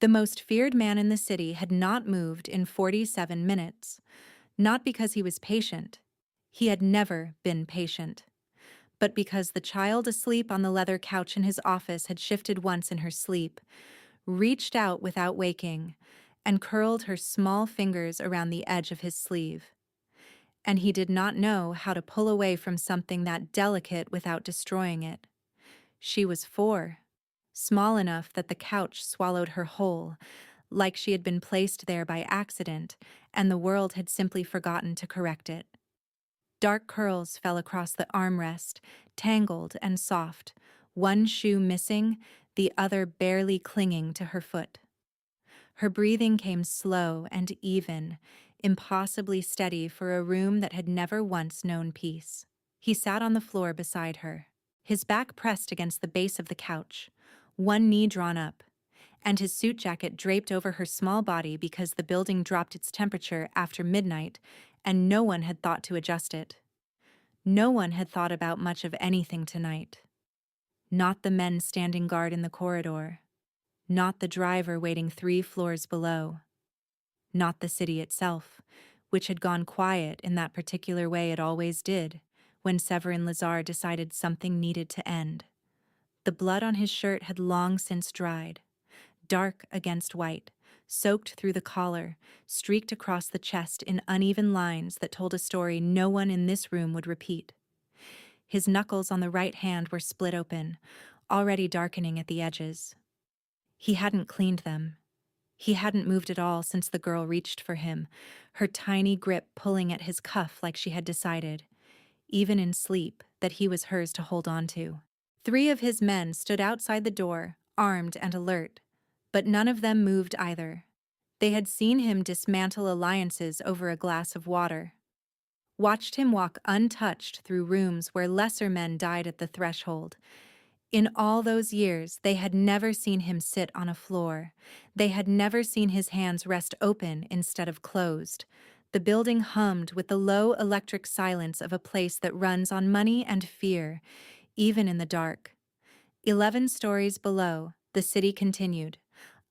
The most feared man in the city had not moved in 47 minutes, not because he was patient. He had never been patient. But because the child asleep on the leather couch in his office had shifted once in her sleep, reached out without waking, and curled her small fingers around the edge of his sleeve. And he did not know how to pull away from something that delicate without destroying it. She was 4, small enough that the couch swallowed her whole, like she had been placed there by accident, and the world had simply forgotten to correct it. Dark curls fell across the armrest, tangled and soft, one shoe missing, the other barely clinging to her foot. Her breathing came slow and even, impossibly steady for a room that had never once known peace. He sat on the floor beside her, his back pressed against the base of the couch, one knee drawn up, and his suit jacket draped over her small body because the building dropped its temperature after midnight and no one had thought to adjust it. No one had thought about much of anything tonight. Not the men standing guard in the corridor. Not the driver waiting 3 floors below. Not the city itself, which had gone quiet in that particular way it always did when Severin Lazar decided something needed to end. The blood on his shirt had long since dried, dark against white, soaked through the collar, streaked across the chest in uneven lines that told a story no one in this room would repeat. His knuckles on the right hand were split open, already darkening at the edges. He hadn't cleaned them. He hadn't moved at all since the girl reached for him, her tiny grip pulling at his cuff like she had decided, even in sleep, that he was hers to hold on to. 3 of his men stood outside the door, armed and alert, but none of them moved either. They had seen him dismantle alliances over a glass of water, watched him walk untouched through rooms where lesser men died at the threshold. In all those years, they had never seen him sit on a floor. They had never seen his hands rest open instead of closed. The building hummed with the low electric silence of a place that runs on money and fear, even in the dark. 11 stories below, the city continued,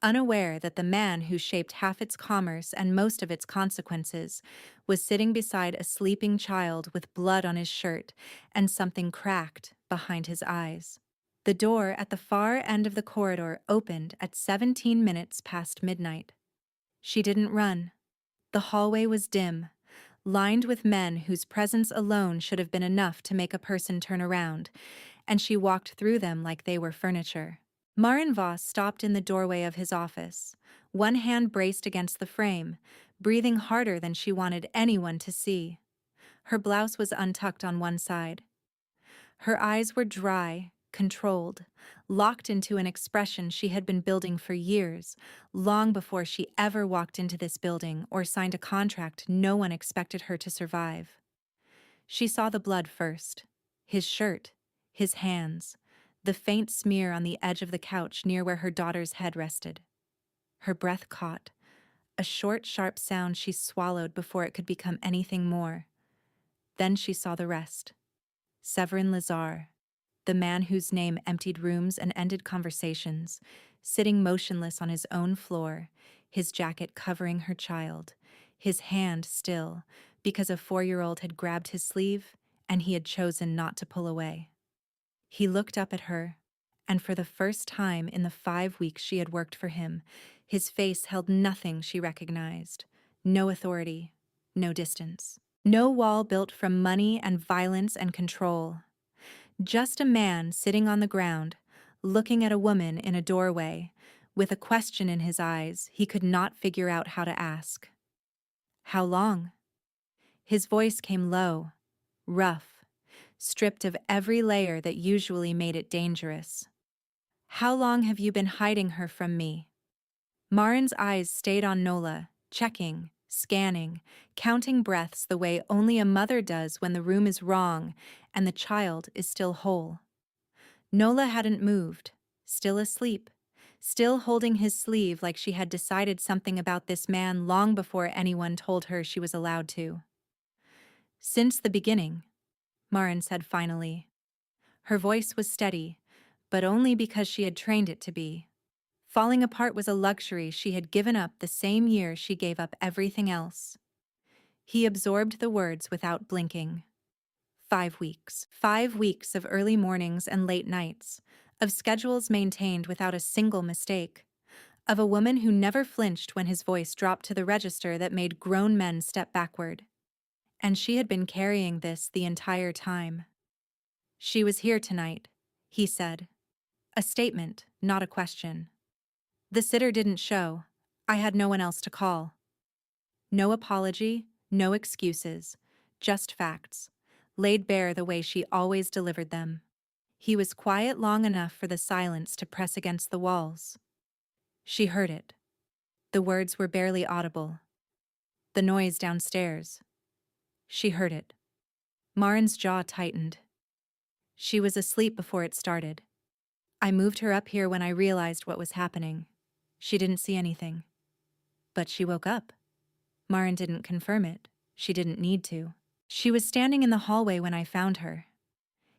unaware that the man who shaped half its commerce and most of its consequences was sitting beside a sleeping child with blood on his shirt and something cracked behind his eyes. The door at the far end of the corridor opened at 17 minutes past midnight. She didn't run. The hallway was dim, lined with men whose presence alone should have been enough to make a person turn around, and she walked through them like they were furniture. Marin Voss stopped in the doorway of his office, one hand braced against the frame, breathing harder than she wanted anyone to see. Her blouse was untucked on one side. Her eyes were dry, controlled, locked into an expression she had been building for years, long before she ever walked into this building or signed a contract no one expected her to survive. She saw the blood first, his shirt, his hands, the faint smear on the edge of the couch near where her daughter's head rested. Her breath caught, a short, sharp sound she swallowed before it could become anything more. Then she saw the rest. Severin Lazar, the man whose name emptied rooms and ended conversations, sitting motionless on his own floor, his jacket covering her child, his hand still, because a 4-year-old had grabbed his sleeve and he had chosen not to pull away. He looked up at her, and for the first time in the 5 weeks she had worked for him, his face held nothing she recognized, no authority, no distance. No wall built from money and violence and control. Just a man sitting on the ground, looking at a woman in a doorway, with a question in his eyes he could not figure out how to ask. How long? His voice came low, rough, stripped of every layer that usually made it dangerous. How long have you been hiding her from me? Marin's eyes stayed on Nola, checking, scanning, counting breaths the way only a mother does when the room is wrong and the child is still whole. Nola hadn't moved, still asleep, still holding his sleeve like she had decided something about this man long before anyone told her she was allowed to. Since the beginning, Marin said finally. Her voice was steady, but only because she had trained it to be. Falling apart was a luxury she had given up the same year she gave up everything else. He absorbed the words without blinking. 5 weeks. 5 weeks of early mornings and late nights, of schedules maintained without a single mistake, of a woman who never flinched when his voice dropped to the register that made grown men step backward. And she had been carrying this the entire time. She was here tonight, he said. A statement, not a question. The sitter didn't show. I had no one else to call. No apology, no excuses, just facts, laid bare the way she always delivered them. He was quiet long enough for the silence to press against the walls. She heard it. The words were barely audible. The noise downstairs. She heard it. Marin's jaw tightened. She was asleep before it started. I moved her up here when I realized what was happening. She didn't see anything. But she woke up. Marin didn't confirm it. She didn't need to. She was standing in the hallway when I found her.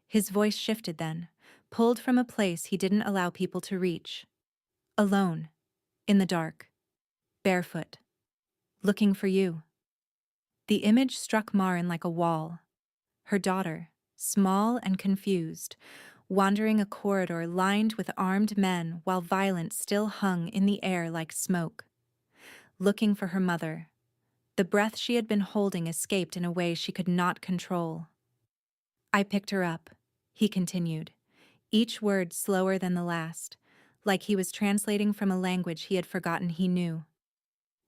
His voice shifted then, pulled from a place he didn't allow people to reach. Alone. In the dark. Barefoot. Looking for you. The image struck Marin like a wall. Her daughter, small and confused, wandering a corridor lined with armed men while violence still hung in the air like smoke. Looking for her mother. The breath she had been holding escaped in a way she could not control. I picked her up, he continued, each word slower than the last, like he was translating from a language he had forgotten he knew.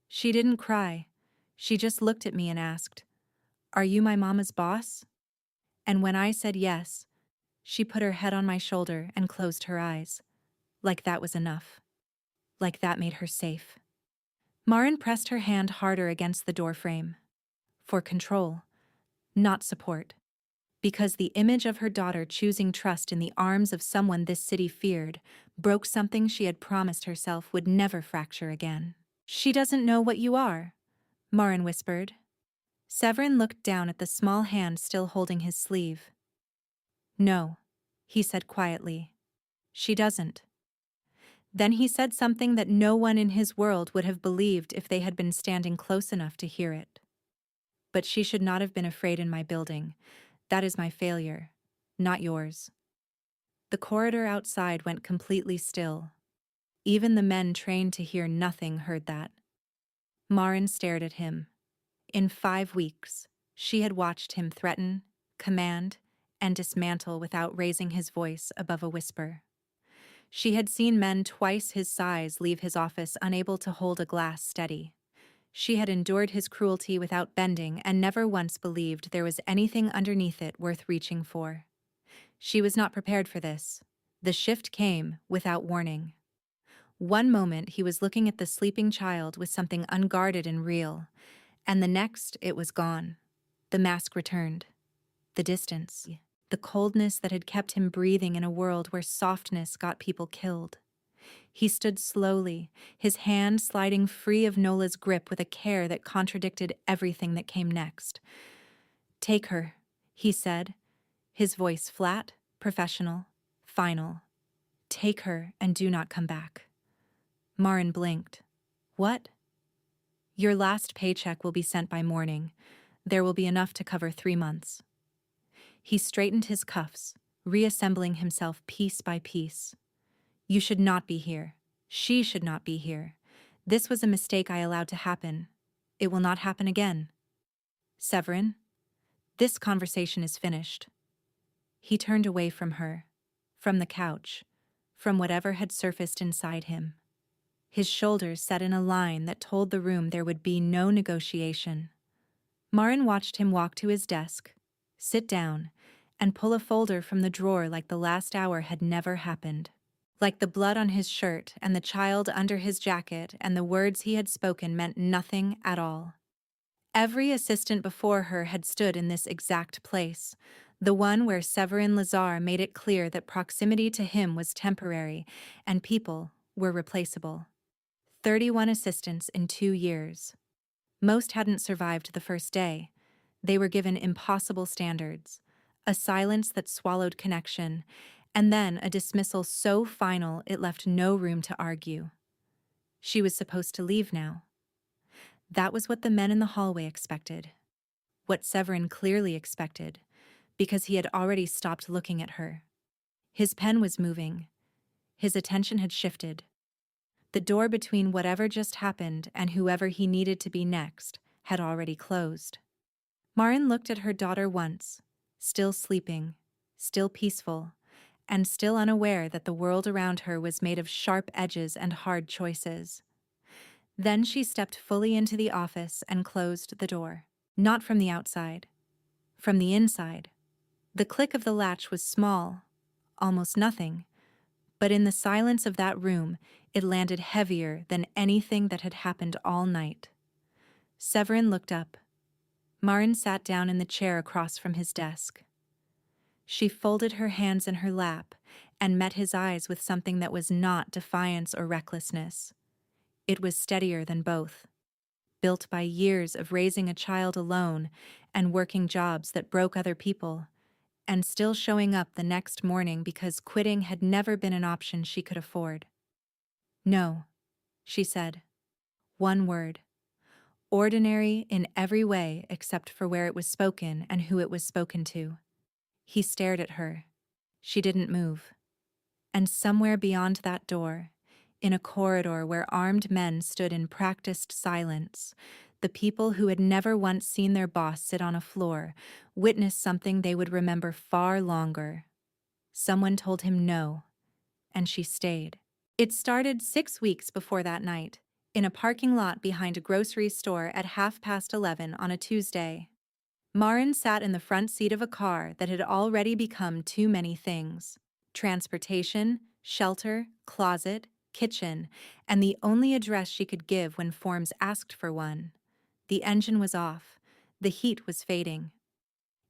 She didn't cry. She just looked at me and asked, "Are you my mama's boss?" And when I said yes, she put her head on my shoulder and closed her eyes. Like that was enough. Like that made her safe. Marin pressed her hand harder against the doorframe. For control, not support. Because the image of her daughter choosing trust in the arms of someone this city feared broke something she had promised herself would never fracture again. She doesn't know what you are, Marin whispered. Severin looked down at the small hand still holding his sleeve. No, he said quietly. She doesn't. Then he said something that no one in his world would have believed if they had been standing close enough to hear it. But she should not have been afraid in my building. That is my failure, not yours. The corridor outside went completely still. Even the men trained to hear nothing heard that. Marin stared at him. In 5 weeks, she had watched him threaten, command, and dismantle without raising his voice above a whisper. She had seen men twice his size leave his office unable to hold a glass steady. She had endured his cruelty without bending and never once believed there was anything underneath it worth reaching for. She was not prepared for this. The shift came without warning. One moment he was looking at the sleeping child with something unguarded and real, and the next it was gone. The mask returned. The distance. The coldness that had kept him breathing in a world where softness got people killed. He stood slowly, his hand sliding free of Nola's grip with a care that contradicted everything that came next. "Take her," he said, his voice flat, professional, final. "Take her and do not come back." Marin blinked. "What?" "Your last paycheck will be sent by morning. There will be enough to cover 3 months." He straightened his cuffs, reassembling himself piece by piece. "You should not be here. She should not be here. This was a mistake I allowed to happen. It will not happen again. Severin, this conversation is finished." He turned away from her, from the couch, from whatever had surfaced inside him. His shoulders set in a line that told the room there would be no negotiation. Marin watched him walk to his desk, sit down, and pull a folder from the drawer like the last hour had never happened. Like the blood on his shirt and the child under his jacket and the words he had spoken meant nothing at all. Every assistant before her had stood in this exact place, the one where Severin Lazar made it clear that proximity to him was temporary and people were replaceable. 31 assistants in 2 years. Most hadn't survived the first day. They were given impossible standards, a silence that swallowed connection, And then a dismissal so final it left no room to argue. She was supposed to leave now. That was what the men in the hallway expected. What Severin clearly expected, because he had already stopped looking at her. His pen was moving. His attention had shifted. The door between whatever just happened and whoever he needed to be next had already closed. Marin looked at her daughter once, still sleeping, still peaceful, and still unaware that the world around her was made of sharp edges and hard choices. Then she stepped fully into the office and closed the door. Not from the outside, from the inside. The click of the latch was small, almost nothing, but in the silence of that room, it landed heavier than anything that had happened all night. Severin looked up. Marin sat down in the chair across from his desk. She folded her hands in her lap and met his eyes with something that was not defiance or recklessness. It was steadier than both. Built by years of raising a child alone and working jobs that broke other people, and still showing up the next morning because quitting had never been an option she could afford. "No," she said. One word. Ordinary in every way except for where it was spoken and who it was spoken to. He stared at her. She didn't move. And somewhere beyond that door, in a corridor where armed men stood in practiced silence, the people who had never once seen their boss sit on a floor witnessed something they would remember far longer. Someone told him no, and she stayed. It started 6 weeks before that night, in a parking lot behind a grocery store at 11:30 on a Tuesday. Marin sat in the front seat of a car that had already become too many things: transportation, shelter, closet, kitchen, and the only address she could give when forms asked for one. The engine was off. The heat was fading.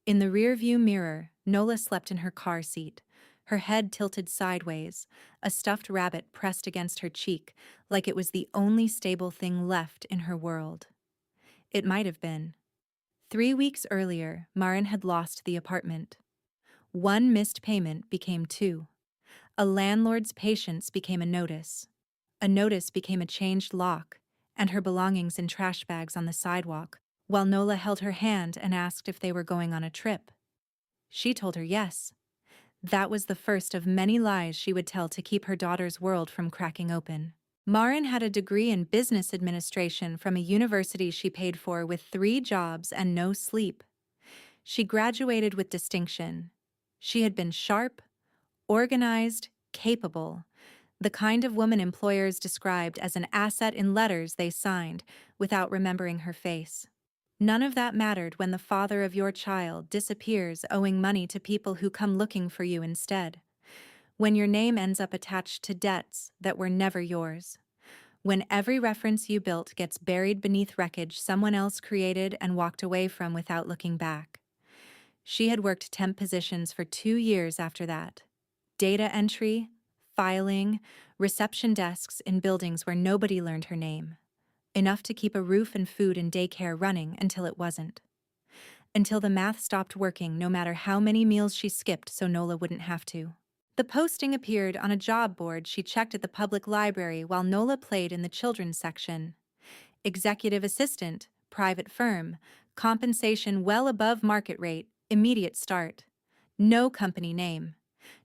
In the rearview mirror, Nola slept in her car seat, her head tilted sideways, a stuffed rabbit pressed against her cheek, like it was the only stable thing left in her world. It might have been. 3 weeks earlier, Marin had lost the apartment. One missed payment became two. A landlord's patience became a notice. A notice became a changed lock, and her belongings in trash bags on the sidewalk, while Nola held her hand and asked if they were going on a trip. She told her yes. That was the first of many lies she would tell to keep her daughter's world from cracking open. Marin had a degree in business administration from a university she paid for with 3 jobs and no sleep. She graduated with distinction. She had been sharp, organized, capable, the kind of woman employers described as an asset in letters they signed without remembering her face. None of that mattered when the father of your child disappears owing money to people who come looking for you instead. When your name ends up attached to debts that were never yours. When every reference you built gets buried beneath wreckage someone else created and walked away from without looking back. She had worked temp positions for 2 years after that. Data entry, filing, reception desks in buildings where nobody learned her name. Enough to keep a roof and food and daycare running until it wasn't. Until the math stopped working no matter how many meals she skipped so Nola wouldn't have to. The posting appeared on a job board she checked at the public library while Nola played in the children's section. Executive assistant, private firm, compensation well above market rate, immediate start. No company name.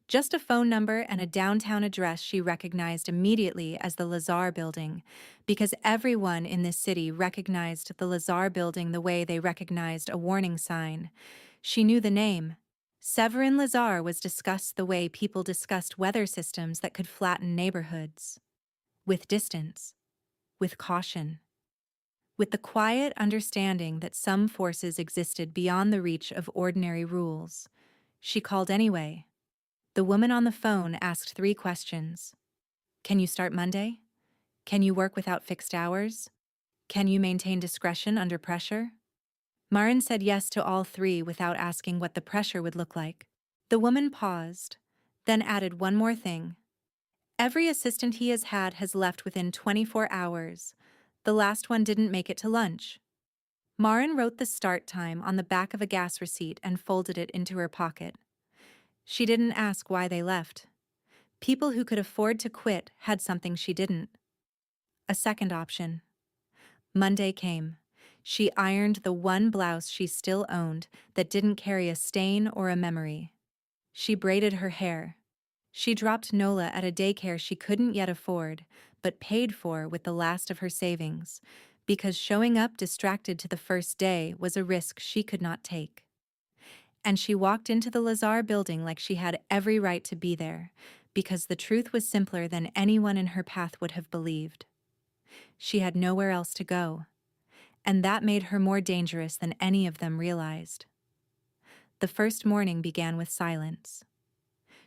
Just a phone number and a downtown address she recognized immediately as the Lazar Building, because everyone in this city recognized the Lazar Building the way they recognized a warning sign. She knew the name. Severin Lazar was discussed the way people discussed weather systems that could flatten neighborhoods. With distance. With caution. With the quiet understanding that some forces existed beyond the reach of ordinary rules. She called anyway. The woman on the phone asked 3 questions. Can you start Monday? Can you work without fixed hours? Can you maintain discretion under pressure? Marin said yes to all 3 without asking what the pressure would look like. The woman paused, then added one more thing. Every assistant he has left within 24 hours. The last one didn't make it to lunch. Marin wrote the start time on the back of a gas receipt and folded it into her pocket. She didn't ask why they left. People who could afford to quit had something she didn't. A second option. Monday came. She ironed the one blouse she still owned that didn't carry a stain or a memory. She braided her hair. She dropped Nola at a daycare she couldn't yet afford, but paid for with the last of her savings, because showing up distracted to the first day was a risk she could not take. And she walked into the Lazar building like she had every right to be there, because the truth was simpler than anyone in her path would have believed. She had nowhere else to go, and that made her more dangerous than any of them realized. The first morning began with silence.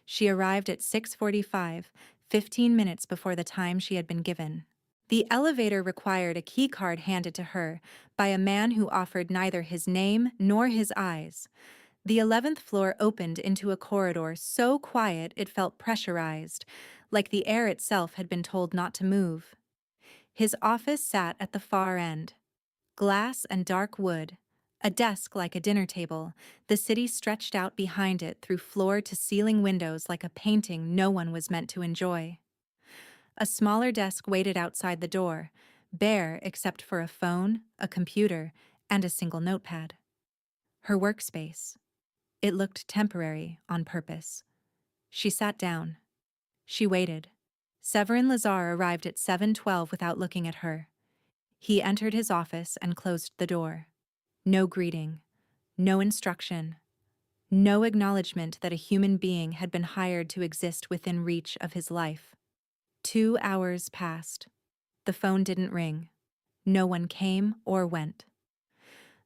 She arrived at 6:45, 15 minutes before the time she had been given. The elevator required a key card handed to her by a man who offered neither his name nor his eyes. The 11th floor opened into a corridor so quiet it felt pressurized, like the air itself had been told not to move. His office sat at the far end. Glass and dark wood, a desk like a dinner table, the city stretched out behind it through floor-to-ceiling windows like a painting no one was meant to enjoy. A smaller desk waited outside the door, bare except for a phone, a computer, and a single notepad. Her workspace. It looked temporary, on purpose. She sat down. She waited. Severin Lazar arrived at 7:12 without looking at her. He entered his office and closed the door. No greeting, no instruction, no acknowledgement that a human being had been hired to exist within reach of his life. 2 hours passed. The phone didn't ring. No one came or went.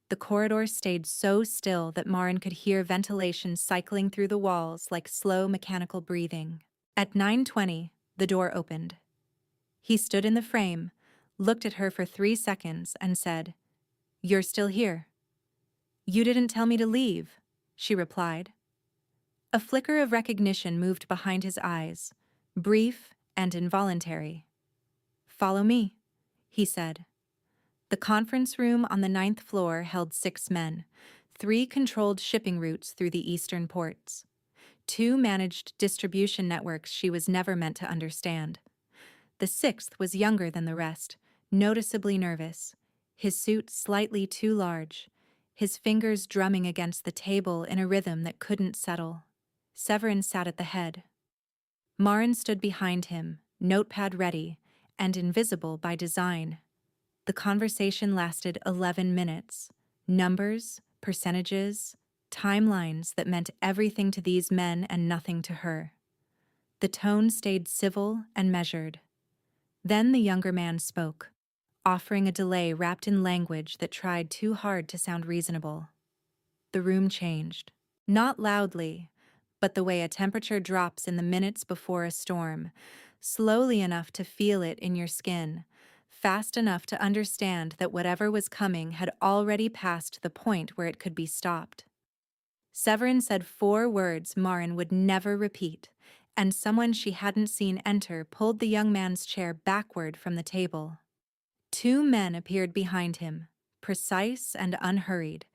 The corridor stayed so still that Marin could hear ventilation cycling through the walls like slow mechanical breathing. At 9:20, the door opened. He stood in the frame, looked at her for 3 seconds, and said, "You're still here." "You didn't tell me to leave," she replied. A flicker of recognition moved behind his eyes, brief and involuntary. "Follow me," he said. The conference room on the 9th floor held 6 men, 3 controlled shipping routes through the eastern ports. 2 managed distribution networks she was never meant to understand. The 6th was younger than the rest, noticeably nervous, his suit slightly too large, his fingers drumming against the table in a rhythm that couldn't settle. Severin sat at the head. Marin stood behind him, notepad ready, and invisible by design. The conversation lasted 11 minutes. Numbers, percentages, timelines that meant everything to these men and nothing to her. The tone stayed civil and measured. Then the younger man spoke, offering a delay wrapped in language that tried too hard to sound reasonable. The room changed. Not loudly, but the way a temperature drops in the minutes before a storm, slowly enough to feel it in your skin, fast enough to understand that whatever was coming had already passed the point where it could be stopped. Severin said 4 words Marin would never repeat, and someone she hadn't seen enter pulled the young man's chair backward from the table. 2 men appeared behind him, precise and unhurried,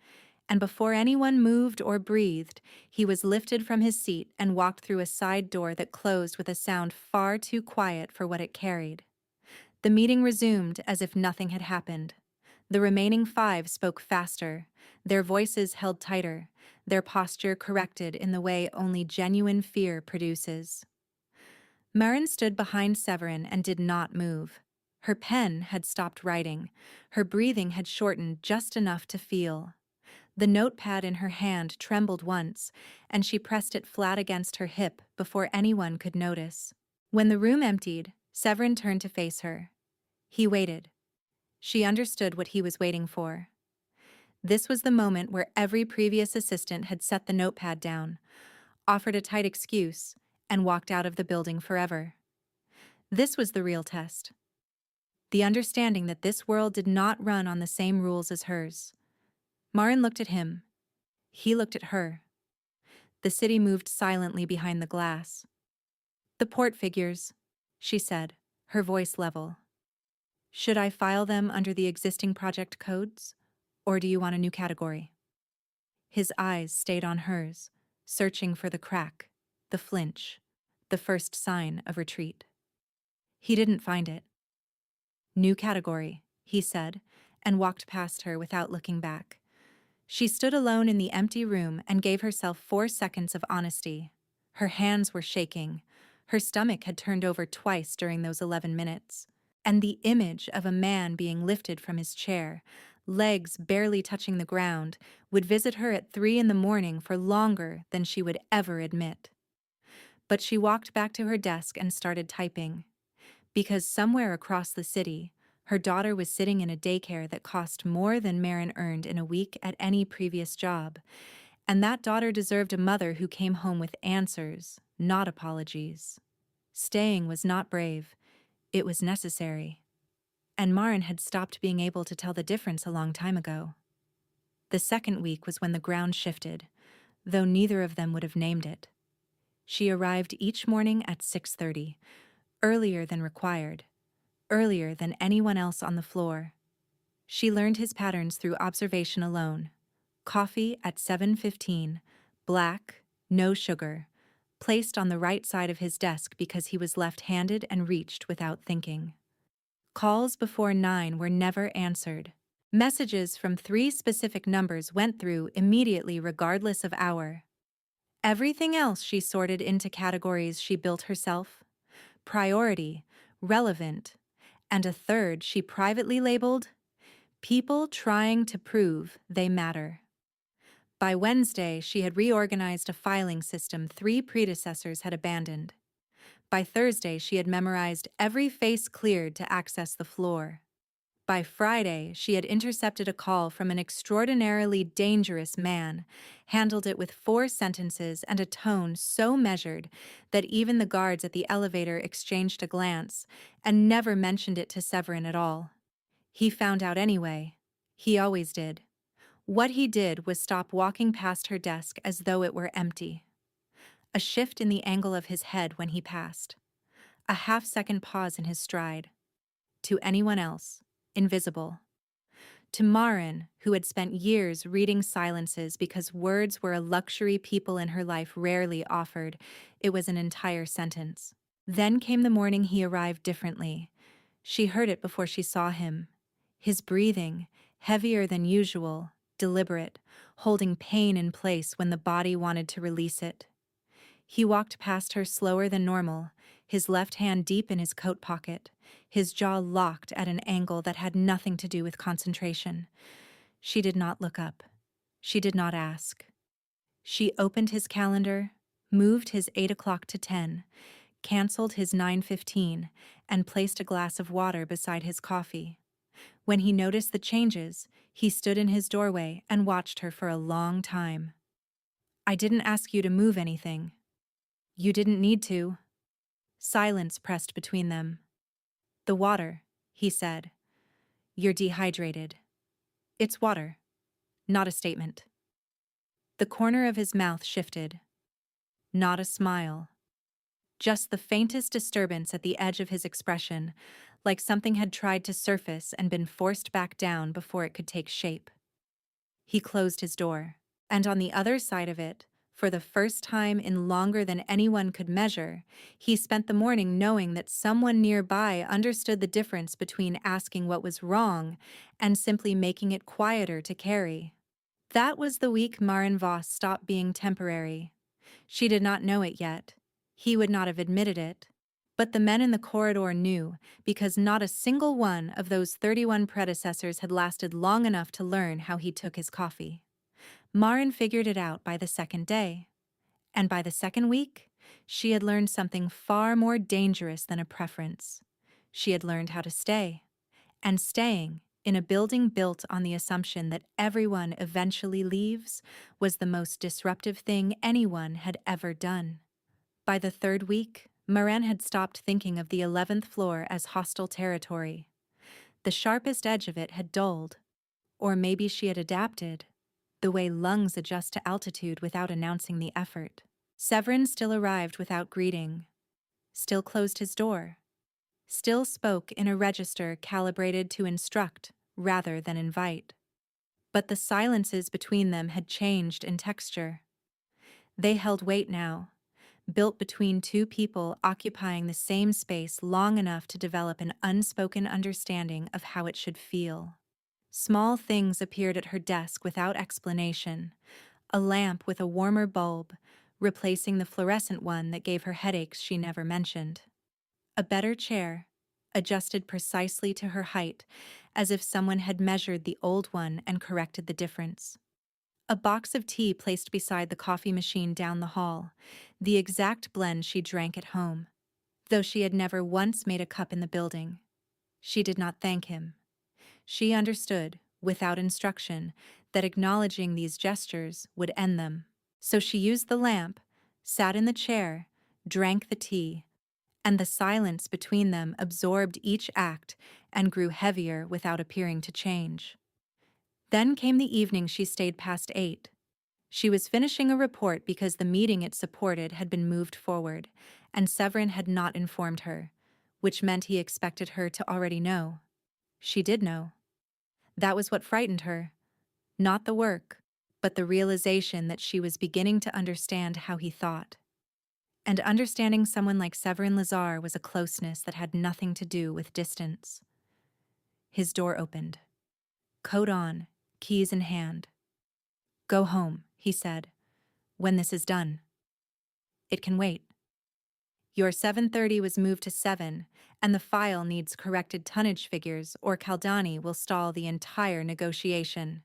and before anyone moved or breathed, he was lifted from his seat and walked through a side door that closed with a sound far too quiet for what it carried. The meeting resumed as if nothing had happened. The remaining 5 spoke faster, their voices held tighter, their posture corrected in the way only genuine fear produces. Marin stood behind Severin and did not move. Her pen had stopped writing. Her breathing had shortened just enough to feel. The notepad in her hand trembled once, and she pressed it flat against her hip before anyone could notice. When the room emptied, Severin turned to face her. He waited. She understood what he was waiting for. This was the moment where every previous assistant had set the notepad down, offered a tight excuse, and walked out of the building forever. This was the real test. The understanding that this world did not run on the same rules as hers. Marin looked at him. He looked at her. The city moved silently behind the glass. "The port figures," she said, her voice level. "Should I file them under the existing project codes, or do you want a new category?" His eyes stayed on hers, searching for the crack. the flinch, the first sign of retreat. He didn't find it. "New category," he said, and walked past her without looking back. She stood alone in the empty room and gave herself 4 seconds of honesty. Her hands were shaking. Her stomach had turned over twice during those 11 minutes. And the image of a man being lifted from his chair, legs barely touching the ground, would visit her at 3 in the morning for longer than she would ever admit. But she walked back to her desk and started typing. Because somewhere across the city, her daughter was sitting in a daycare that cost more than Marin earned in a week at any previous job, and that daughter deserved a mother who came home with answers, not apologies. Staying was not brave, it was necessary. And Marin had stopped being able to tell the difference a long time ago. The second week was when the ground shifted, though neither of them would have named it. She arrived each morning at 6:30, earlier than required, earlier than anyone else on the floor. She learned his patterns through observation alone. Coffee at 7:15, black, no sugar, placed on the right side of his desk because he was left-handed and reached without thinking. Calls before 9 were never answered. Messages from 3 specific numbers went through immediately regardless of hour. Everything else she sorted into categories she built herself: priority, relevant, and a third she privately labeled people trying to prove they matter. By Wednesday, she had reorganized a filing system 3 predecessors had abandoned. By Thursday, she had memorized every face cleared to access the floor. By Friday, she had intercepted a call from an extraordinarily dangerous man, handled it with 4 sentences and a tone so measured that even the guards at the elevator exchanged a glance and never mentioned it to Severin at all. He found out anyway. He always did. What he did was stop walking past her desk as though it were empty. A shift in the angle of his head when he passed. A half-second pause in his stride. To anyone else, invisible. To Marin, who had spent years reading silences because words were a luxury people in her life rarely offered, it was an entire sentence. Then came the morning he arrived differently. She heard it before she saw him. His breathing, heavier than usual, deliberate, holding pain in place when the body wanted to release it. He walked past her slower than normal, his left hand deep in his coat pocket, his jaw locked at an angle that had nothing to do with concentration. She did not look up. She did not ask. She opened his calendar, moved his 8 o'clock to 10, canceled his 9:15, and placed a glass of water beside his coffee. When he noticed the changes, he stood in his doorway and watched her for a long time. "I didn't ask you to move anything." "You didn't need to." Silence pressed between them. "The water," he said. "You're dehydrated." "It's water." Not a statement. The corner of his mouth shifted. Not a smile. Just the faintest disturbance at the edge of his expression, like something had tried to surface and been forced back down before it could take shape. He closed his door, and on the other side of it, for the first time in longer than anyone could measure, he spent the morning knowing that someone nearby understood the difference between asking what was wrong and simply making it quieter to carry. That was the week Marin Voss stopped being temporary. She did not know it yet. He would not have admitted it. But the men in the corridor knew, because not a single one of those 31 predecessors had lasted long enough to learn how he took his coffee. Marin figured it out by the second day. And by the second week, she had learned something far more dangerous than a preference. She had learned how to stay. And staying, in a building built on the assumption that everyone eventually leaves, was the most disruptive thing anyone had ever done. By the third week, Marin had stopped thinking of the 11th floor as hostile territory. The sharpest edge of it had dulled. Or maybe she had adapted, the way lungs adjust to altitude without announcing the effort. Severin still arrived without greeting, still closed his door, still spoke in a register calibrated to instruct rather than invite. But the silences between them had changed in texture. They held weight now, built between two people occupying the same space long enough to develop an unspoken understanding of how it should feel. Small things appeared at her desk without explanation: a lamp with a warmer bulb, replacing the fluorescent one that gave her headaches she never mentioned. A better chair, adjusted precisely to her height, as if someone had measured the old one and corrected the difference. A box of tea placed beside the coffee machine down the hall, the exact blend she drank at home, though she had never once made a cup in the building. She did not thank him. She understood, without instruction, that acknowledging these gestures would end them. So she used the lamp, sat in the chair, drank the tea, and the silence between them absorbed each act and grew heavier without appearing to change. Then came the evening she stayed past 8. She was finishing a report because the meeting it supported had been moved forward, and Severin had not informed her, which meant he expected her to already know. She did know. That was what frightened her. Not the work, but the realization that she was beginning to understand how he thought. And understanding someone like Severin Lazar was a closeness that had nothing to do with distance. His door opened. Coat on, keys in hand. "Go home," he said, "when this is done. It can wait. Your 7:30 was moved to 7, and the file needs corrected tonnage figures or Caldani will stall the entire negotiation."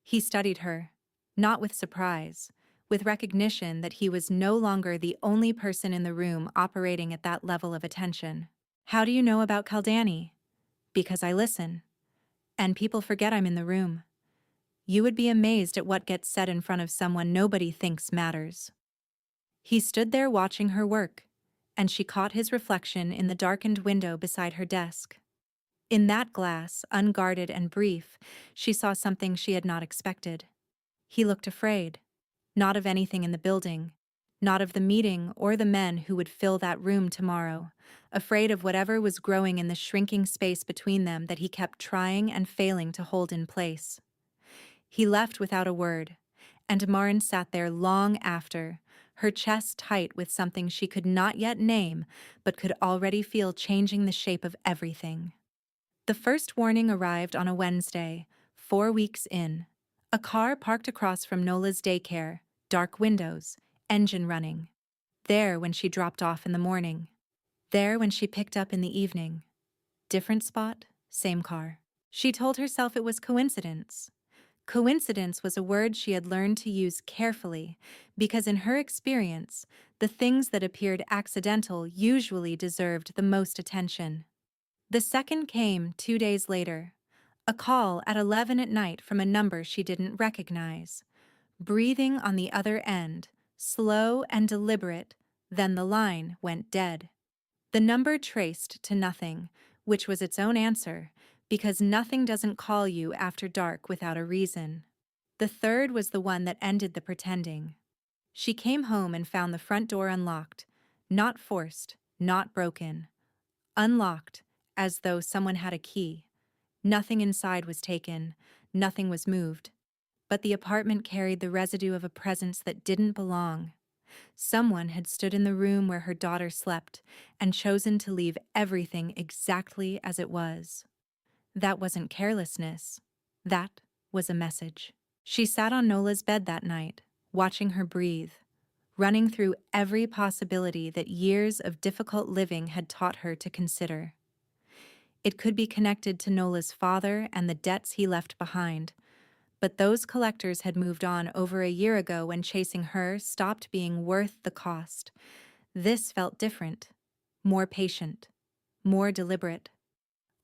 He studied her, not with surprise, with recognition that he was no longer the only person in the room operating at that level of attention. "How do you know about Caldani?" "Because I listen. And people forget I'm in the room. You would be amazed at what gets said in front of someone nobody thinks matters." He stood there watching her work, and she caught his reflection in the darkened window beside her desk. In that glass, unguarded and brief, she saw something she had not expected. He looked afraid, not of anything in the building, not of the meeting or the men who would fill that room tomorrow, afraid of whatever was growing in the shrinking space between them that he kept trying and failing to hold in place. He left without a word, and Marin sat there long after, her chest tight with something she could not yet name but could already feel changing the shape of everything. The first warning arrived on a Wednesday, 4 weeks in. A car parked across from Nola's daycare, dark windows, engine running. There when she dropped off in the morning. There when she picked up in the evening. Different spot, same car. She told herself it was coincidence. Coincidence was a word she had learned to use carefully because in her experience, the things that appeared accidental usually deserved the most attention. The second came 2 days later. A call at 11 at night from a number she didn't recognize. Breathing on the other end, slow and deliberate, then the line went dead. The number traced to nothing, which was its own answer, because nothing doesn't call you after dark without a reason. The third was the one that ended the pretending. She came home and found the front door unlocked, not forced, not broken. Unlocked, as though someone had a key. Nothing inside was taken, nothing was moved. But the apartment carried the residue of a presence that didn't belong. Someone had stood in the room where her daughter slept and chosen to leave everything exactly as it was. That wasn't carelessness. That was a message. She sat on Nola's bed that night, watching her breathe, running through every possibility that years of difficult living had taught her to consider. It could be connected to Nola's father and the debts he left behind, but those collectors had moved on over a year ago when chasing her stopped being worth the cost. This felt different, more patient, more deliberate,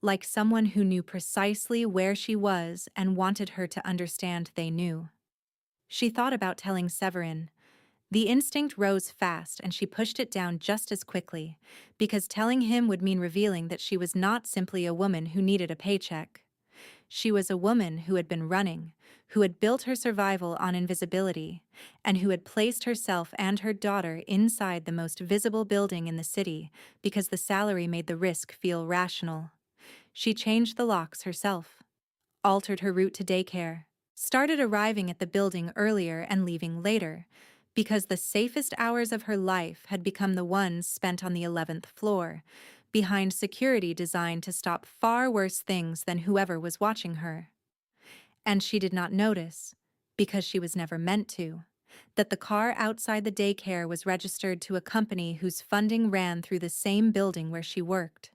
like someone who knew precisely where she was and wanted her to understand they knew. She thought about telling Severin. The instinct rose fast and she pushed it down just as quickly, because telling him would mean revealing that she was not simply a woman who needed a paycheck. She was a woman who had been running, who had built her survival on invisibility, and who had placed herself and her daughter inside the most visible building in the city because the salary made the risk feel rational. She changed the locks herself, altered her route to daycare, started arriving at the building earlier and leaving later, because the safest hours of her life had become the ones spent on the 11th floor, behind security designed to stop far worse things than whoever was watching her. And she did not notice, because she was never meant to, that the car outside the daycare was registered to a company whose funding ran through the same building where she worked.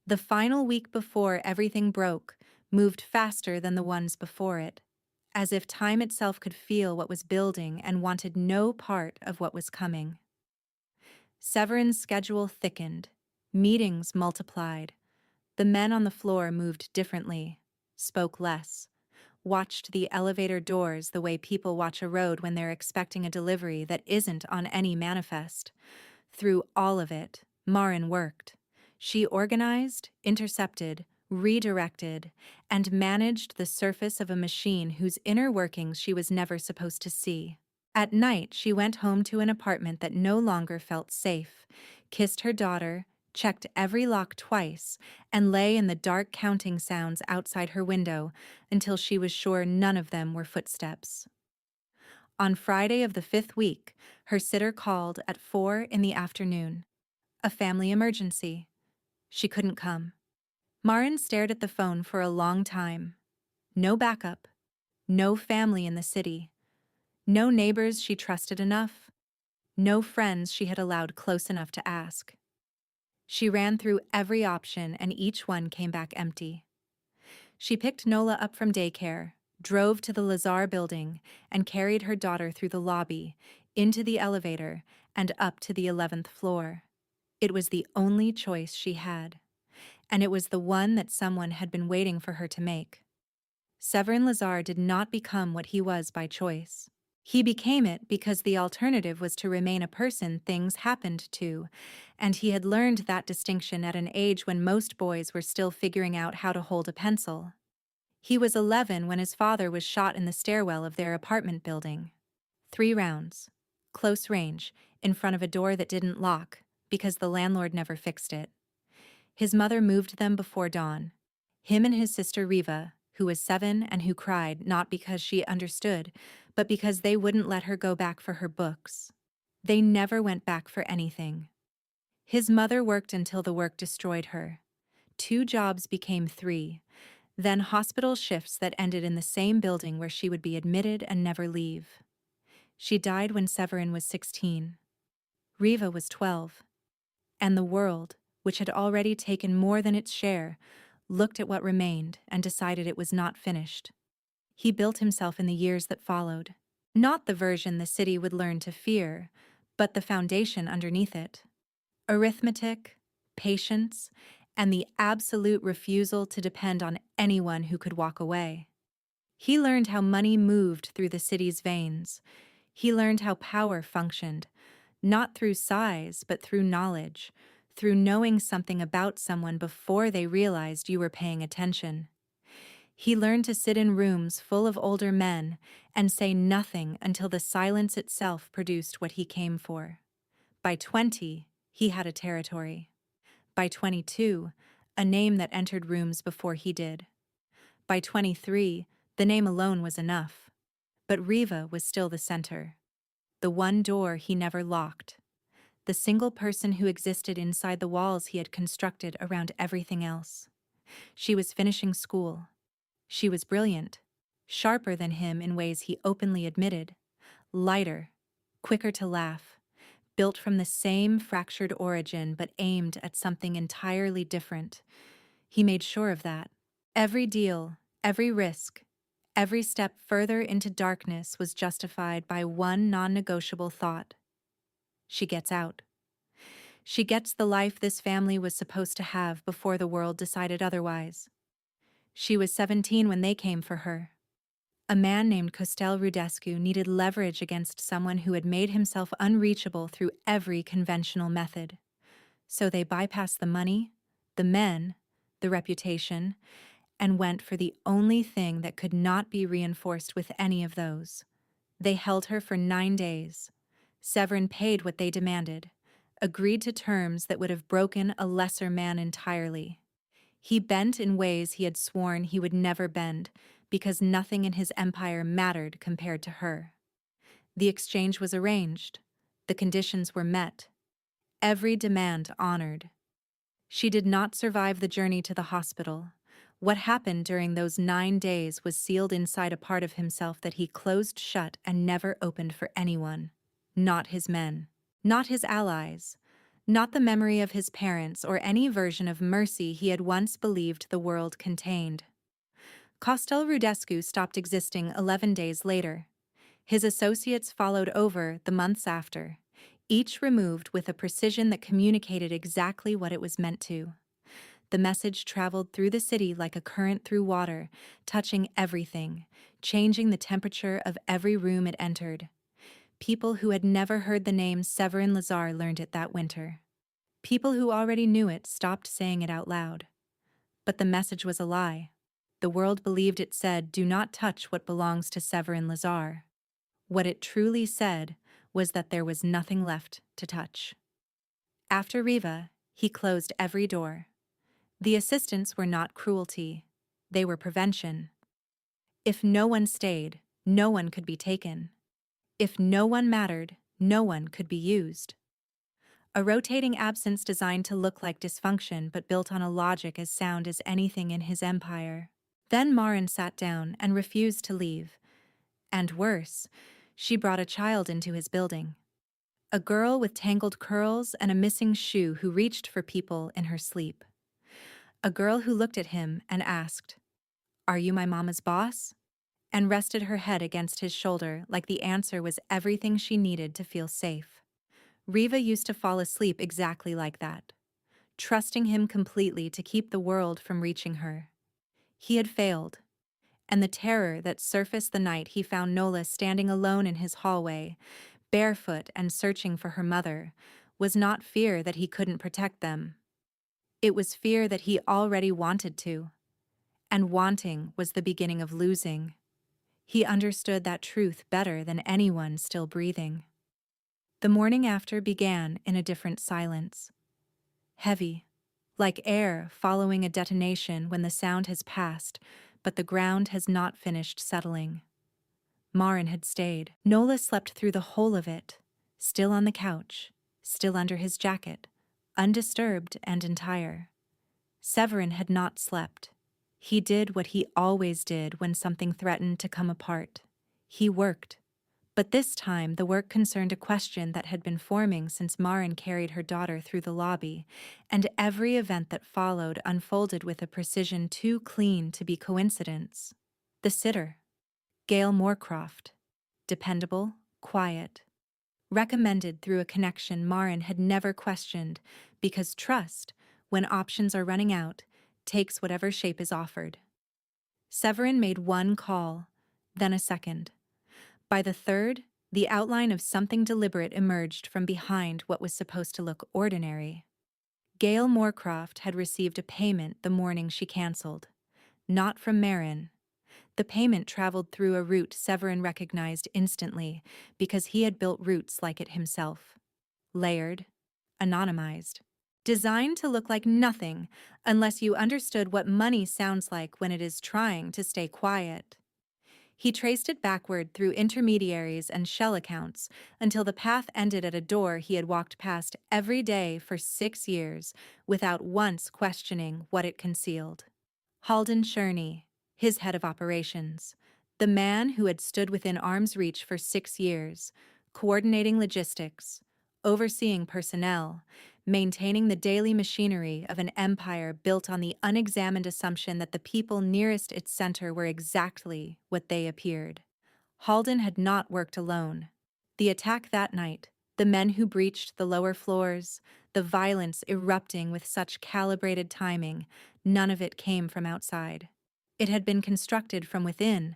The final week before everything broke moved faster than the ones before it, as if time itself could feel what was building and wanted no part of what was coming. Severin's schedule thickened. Meetings multiplied. The men on the floor moved differently, spoke less, watched the elevator doors the way people watch a road when they're expecting a delivery that isn't on any manifest. Through all of it, Marin worked. She organized, intercepted, redirected, and managed the surface of a machine whose inner workings she was never supposed to see. At night, she went home to an apartment that no longer felt safe, kissed her daughter, checked every lock twice, and lay in the dark counting sounds outside her window until she was sure none of them were footsteps. On Friday of the 5th week, her sitter called at 4 in the afternoon. A family emergency. She couldn't come. Marin stared at the phone for a long time. No backup. No family in the city. No neighbors she trusted enough. No friends she had allowed close enough to ask. She ran through every option and each one came back empty. She picked Nola up from daycare, drove to the Lazar building, and carried her daughter through the lobby, into the elevator, and up to the 11th floor. It was the only choice she had, and it was the one that someone had been waiting for her to make. Severin Lazar did not become what he was by choice. He became it because the alternative was to remain a person things happened to, and he had learned that distinction at an age when most boys were still figuring out how to hold a pencil. He was 11 when his father was shot in the stairwell of their apartment building. 3 rounds. Close range, in front of a door that didn't lock, because the landlord never fixed it. His mother moved them before dawn. Him and his sister Riva, who was 7 and who cried not because she understood, but because they wouldn't let her go back for her books. They never went back for anything. His mother worked until the work destroyed her. 2 jobs became 3, then hospital shifts that ended in the same building where she would be admitted and never leave. She died when Severin was 16. Riva was 12. And the world, which had already taken more than its share, looked at what remained and decided it was not finished. He built himself in the years that followed. Not the version the city would learn to fear, but the foundation underneath it. Arithmetic, patience, and the absolute refusal to depend on anyone who could walk away. He learned how money moved through the city's veins. He learned how power functioned, not through size, but through knowledge, through knowing something about someone before they realized you were paying attention. He learned to sit in rooms full of older men and say nothing until the silence itself produced what he came for. By 20, he had a territory. By 22, a name that entered rooms before he did. By 23, the name alone was enough. But Riva was still the center. The one door he never locked. The single person who existed inside the walls he had constructed around everything else. She was finishing school. She was brilliant, sharper than him in ways he openly admitted, lighter, quicker to laugh, built from the same fractured origin but aimed at something entirely different. He made sure of that. Every deal, every risk, every step further into darkness was justified by one non-negotiable thought. She gets out. She gets the life this family was supposed to have before the world decided otherwise. She was 17 when they came for her. A man named Costel Rudescu needed leverage against someone who had made himself unreachable through every conventional method. So they bypassed the money, the men, the reputation, and went for the only thing that could not be reinforced with any of those. They held her for 9 days. Severin paid what they demanded, agreed to terms that would have broken a lesser man entirely. He bent in ways he had sworn he would never bend, because nothing in his empire mattered compared to her. The exchange was arranged. The conditions were met. Every demand honored. She did not survive the journey to the hospital. What happened during those 9 days was sealed inside a part of himself that he closed shut and never opened for anyone. Not his men. Not his allies. Not the memory of his parents or any version of mercy he had once believed the world contained. Costel Rudescu stopped existing 11 days later. His associates followed over the months after, each removed with a precision that communicated exactly what it was meant to. The message traveled through the city like a current through water, touching everything, changing the temperature of every room it entered. People who had never heard the name Severin Lazar learned it that winter. People who already knew it stopped saying it out loud. But the message was a lie. The world believed it said, "Do not touch what belongs to Severin Lazar." What it truly said was that there was nothing left to touch. After Riva, he closed every door. The assistants were not cruelty. They were prevention. If no one stayed, no one could be taken. If no one mattered, no one could be used. A rotating absence designed to look like dysfunction but built on a logic as sound as anything in his empire. Then Marin sat down and refused to leave. And worse, she brought a child into his building. A girl with tangled curls and a missing shoe who reached for people in her sleep. A girl who looked at him and asked, "Are you my mama's boss?" and rested her head against his shoulder like the answer was everything she needed to feel safe. Riva used to fall asleep exactly like that, trusting him completely to keep the world from reaching her. He had failed, and the terror that surfaced the night he found Nola standing alone in his hallway, barefoot and searching for her mother, was not fear that he couldn't protect them. It was fear that he already wanted to, and wanting was the beginning of losing. He understood that truth better than anyone still breathing. The morning after began in a different silence. Heavy, like air following a detonation when the sound has passed, but the ground has not finished settling. Marin had stayed. Nola slept through the whole of it, still on the couch, still under his jacket, undisturbed and entire. Severin had not slept. He did what he always did when something threatened to come apart. He worked. But this time the work concerned a question that had been forming since Marin carried her daughter through the lobby, and every event that followed unfolded with a precision too clean to be coincidence. The sitter, Gail Moorcroft, dependable, quiet, recommended through a connection Marin had never questioned, because trust, when options are running out, takes whatever shape is offered. Severin made one call, then a second. By the third, the outline of something deliberate emerged from behind what was supposed to look ordinary. Gail Moorcroft had received a payment the morning she canceled. Not from Marin. The payment traveled through a route Severin recognized instantly because he had built routes like it himself. Layered, anonymized, designed to look like nothing unless you understood what money sounds like when it is trying to stay quiet. He traced it backward through intermediaries and shell accounts until the path ended at a door he had walked past every day for 6 years without once questioning what it concealed. Halden Cherney, his head of operations, the man who had stood within arm's reach for 6 years, coordinating logistics, overseeing personnel, maintaining the daily machinery of an empire built on the unexamined assumption that the people nearest its center were exactly what they appeared. Halden had not worked alone. The attack that night, the men who breached the lower floors, the violence erupting with such calibrated timing, none of it came from outside. It had been constructed from within,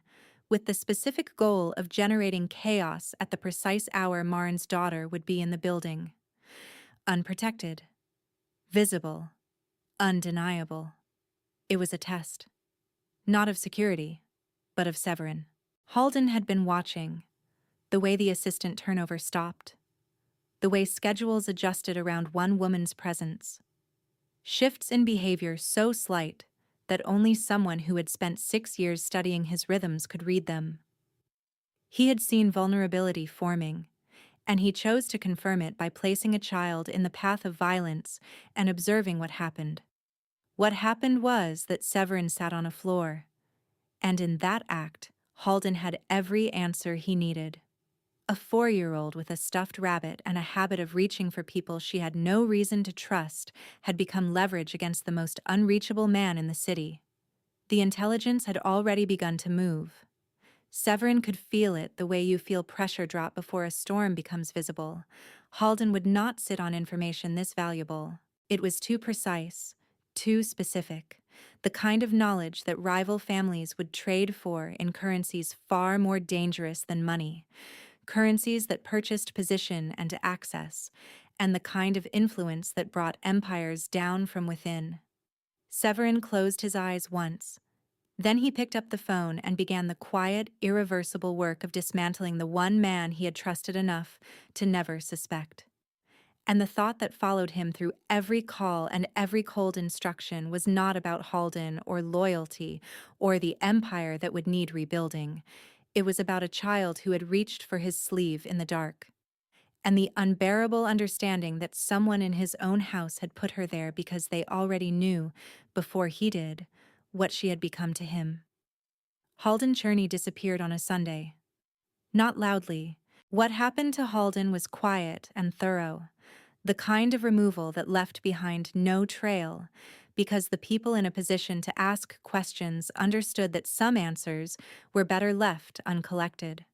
with the specific goal of generating chaos at the precise hour Marin's daughter would be in the building. Unprotected, visible, undeniable. It was a test. Not of security, but of Severin. Halden had been watching, the way the assistant turnover stopped, the way schedules adjusted around one woman's presence. Shifts in behavior so slight that only someone who had spent 6 years studying his rhythms could read them. He had seen vulnerability forming, and he chose to confirm it by placing a child in the path of violence and observing what happened. What happened was that Severin sat on a floor, and in that act, Halden had every answer he needed. A 4-year-old with a stuffed rabbit and a habit of reaching for people she had no reason to trust had become leverage against the most unreachable man in the city. The intelligence had already begun to move. Severin could feel it the way you feel pressure drop before a storm becomes visible. Halden would not sit on information this valuable. It was too precise, too specific, the kind of knowledge that rival families would trade for in currencies far more dangerous than money, currencies that purchased position and access, and the kind of influence that brought empires down from within. Severin closed his eyes once. Then he picked up the phone and began the quiet, irreversible work of dismantling the one man he had trusted enough to never suspect. And the thought that followed him through every call and every cold instruction was not about Halden or loyalty or the empire that would need rebuilding. It was about a child who had reached for his sleeve in the dark, and the unbearable understanding that someone in his own house had put her there because they already knew, before he did, what she had become to him. Halden Cherney disappeared on a Sunday. Not loudly. What happened to Halden was quiet and thorough, the kind of removal that left behind no trail, because the people in a position to ask questions understood that some answers were better left uncollected.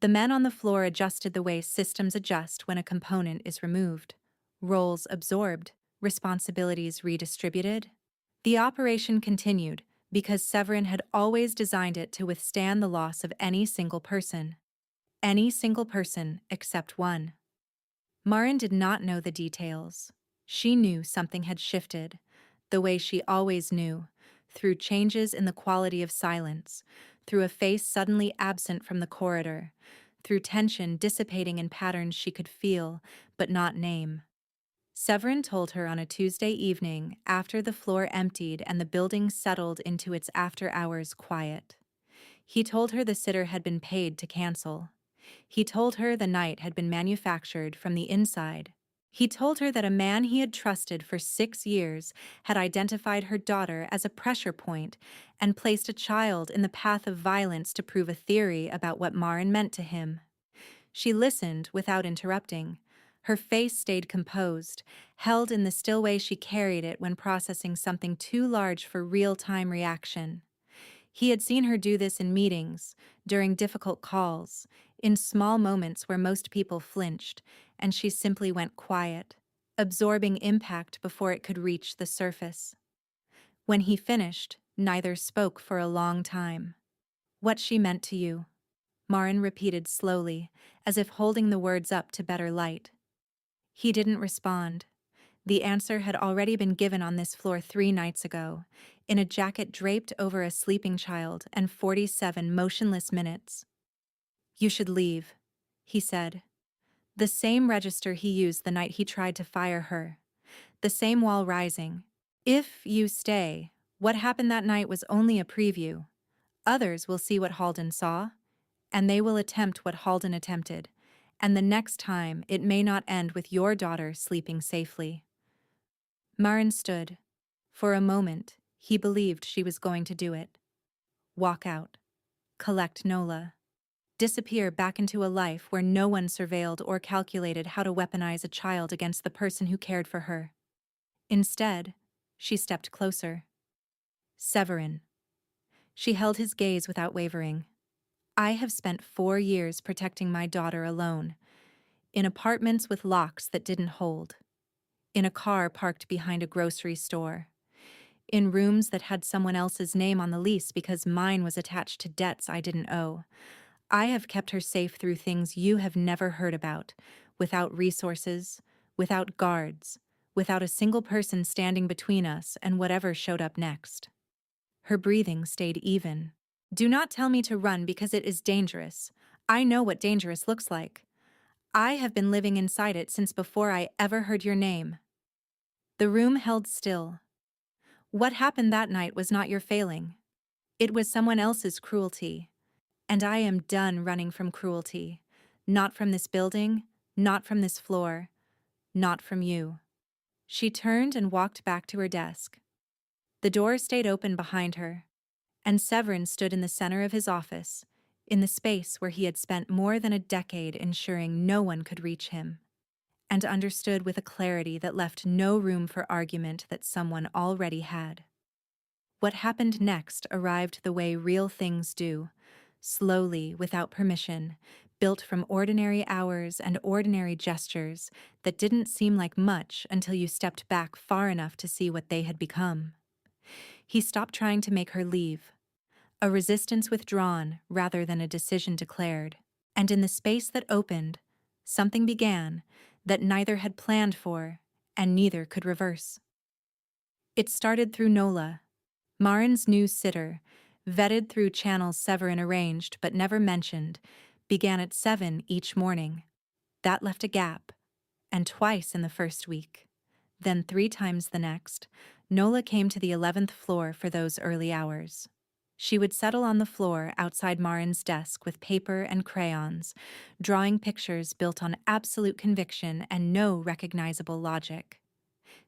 The men on the floor adjusted the way systems adjust when a component is removed. Roles absorbed, responsibilities redistributed. The operation continued because Severin had always designed it to withstand the loss of any single person. Any single person except one. Marin did not know the details. She knew something had shifted, the way she always knew, through changes in the quality of silence, through a face suddenly absent from the corridor, through tension dissipating in patterns she could feel but not name. Severin told her on a Tuesday evening after the floor emptied and the building settled into its after-hours quiet. He told her the sitter had been paid to cancel. He told her the night had been manufactured from the inside. He told her that a man he had trusted for 6 years had identified her daughter as a pressure point and placed a child in the path of violence to prove a theory about what Marin meant to him. She listened without interrupting. Her face stayed composed, held in the still way she carried it when processing something too large for real-time reaction. He had seen her do this in meetings, during difficult calls, in small moments where most people flinched, and she simply went quiet, absorbing impact before it could reach the surface. When he finished, neither spoke for a long time. "What she meant to you," Marin repeated slowly, as if holding the words up to better light. He didn't respond. The answer had already been given on this floor 3 nights ago, in a jacket draped over a sleeping child and 47 motionless minutes. "You should leave," he said. The same register he used the night he tried to fire her. The same wall rising. "If you stay, what happened that night was only a preview. Others will see what Halden saw, and they will attempt what Halden attempted, and the next time it may not end with your daughter sleeping safely." Marin stood. For a moment, he believed she was going to do it. Walk out. Collect Nola. Disappear back into a life where no one surveilled or calculated how to weaponize a child against the person who cared for her. Instead, she stepped closer. "Severin." She held his gaze without wavering. "I have spent 4 years protecting my daughter alone, in apartments with locks that didn't hold, in a car parked behind a grocery store, in rooms that had someone else's name on the lease because mine was attached to debts I didn't owe. I have kept her safe through things you have never heard about, without resources, without guards, without a single person standing between us and whatever showed up next." Her breathing stayed even. "Do not tell me to run because it is dangerous. I know what dangerous looks like. I have been living inside it since before I ever heard your name." The room held still. What happened that night was not your failing. It was someone else's cruelty. And I am done running from cruelty. Not from this building, not from this floor, not from you. She turned and walked back to her desk. The door stayed open behind her, and Severin stood in the center of his office, in the space where he had spent more than a decade ensuring no one could reach him, and understood with a clarity that left no room for argument that someone already had. What happened next arrived the way real things do, slowly, without permission, built from ordinary hours and ordinary gestures that didn't seem like much until you stepped back far enough to see what they had become. He stopped trying to make her leave, a resistance withdrawn rather than a decision declared, and in the space that opened, something began that neither had planned for and neither could reverse. It started through Nola, Marin's new sitter, vetted through channels Severin arranged but never mentioned, began at 7 each morning. That left a gap, and twice in the first week. Then 3 times the next, Nola came to the 11th floor for those early hours. She would settle on the floor outside Marin's desk with paper and crayons, drawing pictures built on absolute conviction and no recognizable logic.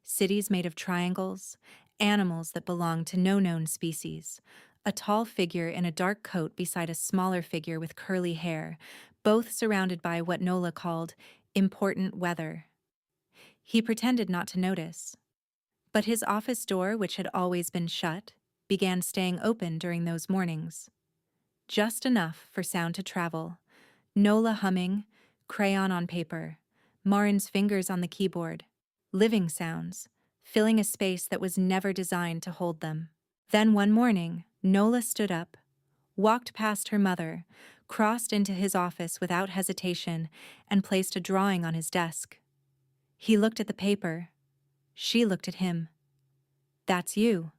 Cities made of triangles, animals that belonged to no known species, a tall figure in a dark coat beside a smaller figure with curly hair, both surrounded by what Nola called important weather. He pretended not to notice. But his office door, which had always been shut, began staying open during those mornings. Just enough for sound to travel, Nola humming, crayon on paper, Marin's fingers on the keyboard, living sounds, filling a space that was never designed to hold them. Then one morning, Nola stood up, walked past her mother, crossed into his office without hesitation, and placed a drawing on his desk. He looked at the paper. She looked at him. "That's you,"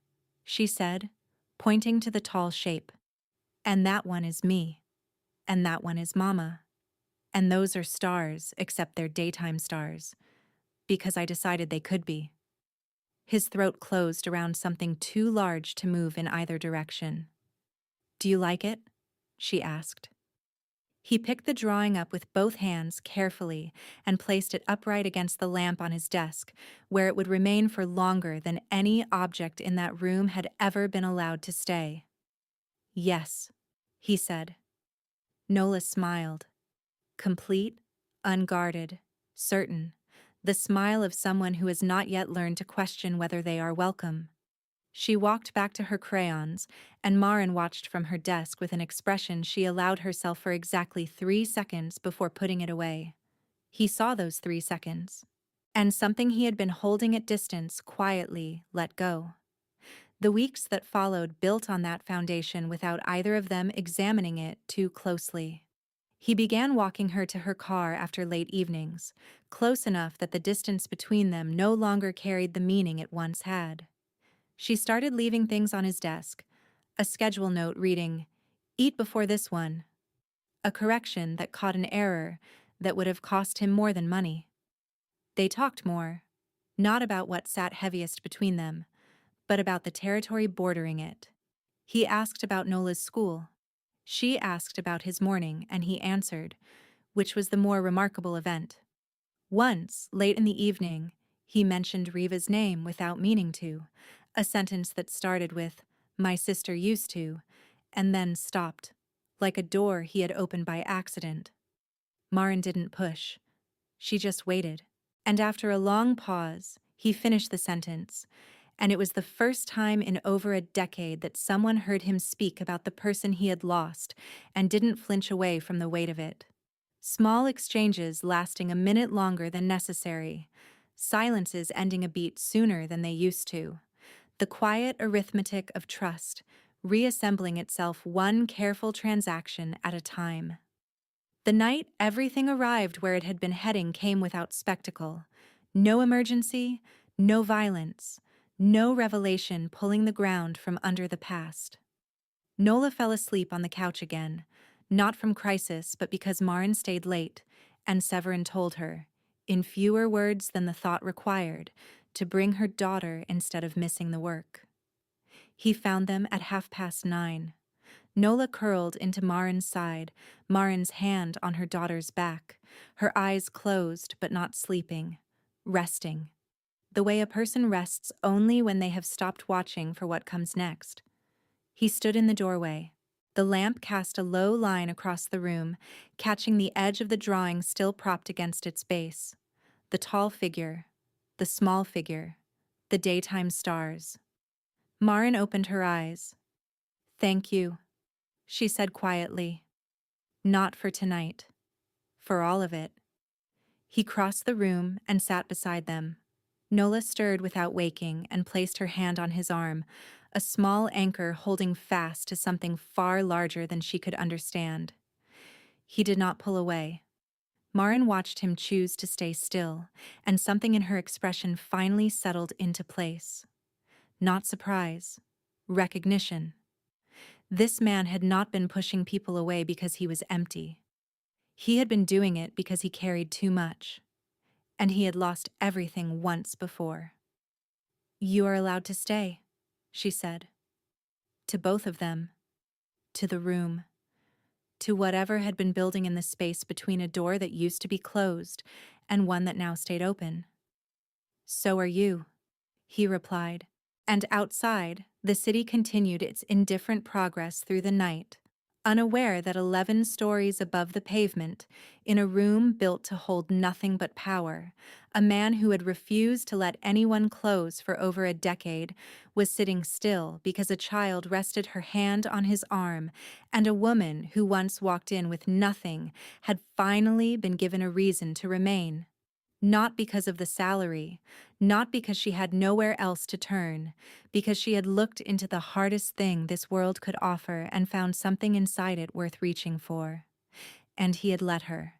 she said, pointing to the tall shape. "And that one is me. And that one is Mama. And those are stars, except they're daytime stars, because I decided they could be." His throat closed around something too large to move in either direction. "Do you like it?" she asked. He picked the drawing up with both hands carefully and placed it upright against the lamp on his desk, where it would remain for longer than any object in that room had ever been allowed to stay. "Yes," he said. Nola smiled. Complete, unguarded, certain, the smile of someone who has not yet learned to question whether they are welcome. She walked back to her crayons, and Marin watched from her desk with an expression she allowed herself for exactly 3 seconds before putting it away. He saw those 3 seconds, and something he had been holding at distance quietly let go. The weeks that followed built on that foundation without either of them examining it too closely. He began walking her to her car after late evenings, close enough that the distance between them no longer carried the meaning it once had. She started leaving things on his desk, a schedule note reading, "Eat before this one," a correction that caught an error that would have cost him more than money. They talked more, not about what sat heaviest between them, but about the territory bordering it. He asked about Nola's school. She asked about his morning, and he answered, which was the more remarkable event. Once, late in the evening, he mentioned Riva's name without meaning to, a sentence that started with, "My sister used to," and then stopped, like a door he had opened by accident. Marin didn't push. She just waited. And after a long pause, he finished the sentence, and it was the first time in over a decade that someone heard him speak about the person he had lost and didn't flinch away from the weight of it. Small exchanges lasting a minute longer than necessary, silences ending a beat sooner than they used to. The quiet arithmetic of trust, reassembling itself one careful transaction at a time. The night everything arrived where it had been heading came without spectacle. No emergency, no violence, no revelation pulling the ground from under the past. Nola fell asleep on the couch again, not from crisis but because Marin stayed late, and Severin told her, in fewer words than the thought required, to bring her daughter instead of missing the work. He found them at 9:30. Nola curled into Marin's side, Marin's hand on her daughter's back, her eyes closed but not sleeping, resting. The way a person rests only when they have stopped watching for what comes next. He stood in the doorway. The lamp cast a low line across the room, catching the edge of the drawing still propped against its base. The tall figure, the small figure, the daytime stars. Marin opened her eyes. "Thank you," she said quietly. "Not for tonight. For all of it." He crossed the room and sat beside them. Nola stirred without waking and placed her hand on his arm, a small anchor holding fast to something far larger than she could understand. He did not pull away. Marin watched him choose to stay still, and something in her expression finally settled into place. Not surprise, recognition. This man had not been pushing people away because he was empty. He had been doing it because he carried too much, and he had lost everything once before. "You are allowed to stay," she said. To both of them. To the room. To whatever had been building in the space between a door that used to be closed and one that now stayed open. "So are you," he replied. And outside, the city continued its indifferent progress through the night, unaware that 11 stories above the pavement, in a room built to hold nothing but power, a man who had refused to let anyone close for over a decade was sitting still because a child rested her hand on his arm, and a woman who once walked in with nothing had finally been given a reason to remain. Not because of the salary, not because she had nowhere else to turn, because she had looked into the hardest thing this world could offer and found something inside it worth reaching for. And he had let her.